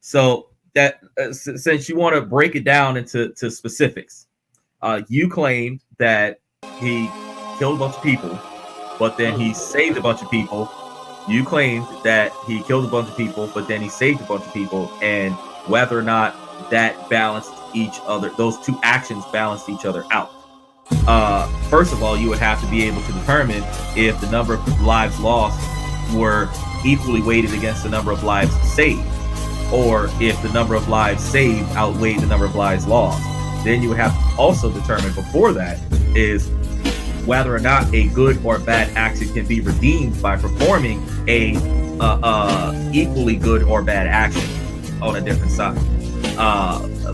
So that since you want to break it down into specifics, you claimed that he killed a bunch of people, but then he saved a bunch of people. You claimed that he killed a bunch of people, but then he saved a bunch of people, and whether or not that balanced each other, those two actions balanced each other out. First of all, you would have to be able to determine if the number of lives lost were equally weighted against the number of lives saved, or if the number of lives saved outweighed the number of lives lost. Then you would have to also determine before that is whether or not a good or bad action can be redeemed by performing a equally good or bad action on a different side.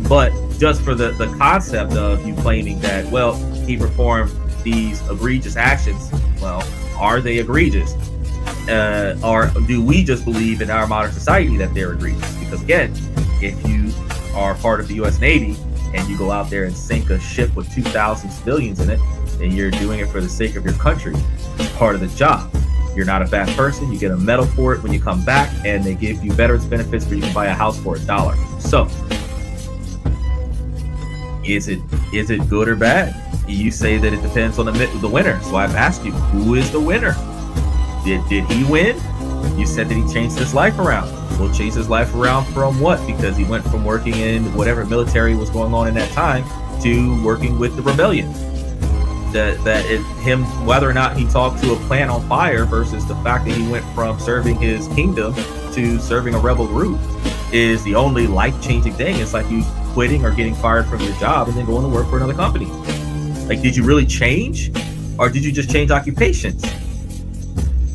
But just for the concept of you claiming that, well, he performed these egregious actions, well, are they egregious? Or do we just believe in our modern society that they're egregious? Because again, if you are part of the U.S. Navy and you go out there and sink a ship with 2,000 civilians in it, and you're doing it for the sake of your country, it's part of the job. You're not a bad person. You get a medal for it when you come back, and they give you veterans benefits where you can buy a house for $1. So, is it good or bad? You say that it depends on the winner. So I've asked you, who is the winner? Did he win? You said that he changed his life around. Well, change his life around from what? Because he went from working in whatever military was going on in that time to working with the rebellion. Whether or not he talked to a plant on fire versus the fact that he went from serving his kingdom to serving a rebel group is the only life-changing thing. It's like you quitting or getting fired from your job and then going to work for another company. Like, did you really change, or did you just change occupations?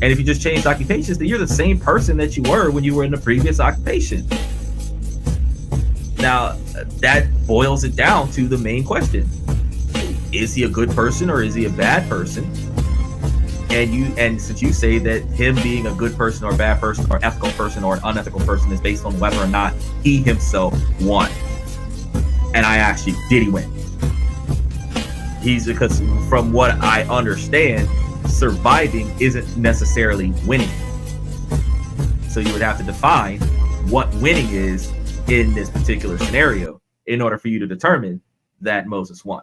And if you just changed occupations, then you're the same person that you were when you were in the previous occupation. Now, that boils it down to the main question. Is he a good person or is he a bad person? And since you say that him being a good person or a bad person or ethical person or an unethical person is based on whether or not he himself won. And I asked you, did he win? Because from what I understand, surviving isn't necessarily winning. So you would have to define what winning is in this particular scenario in order for you to determine that Moses won.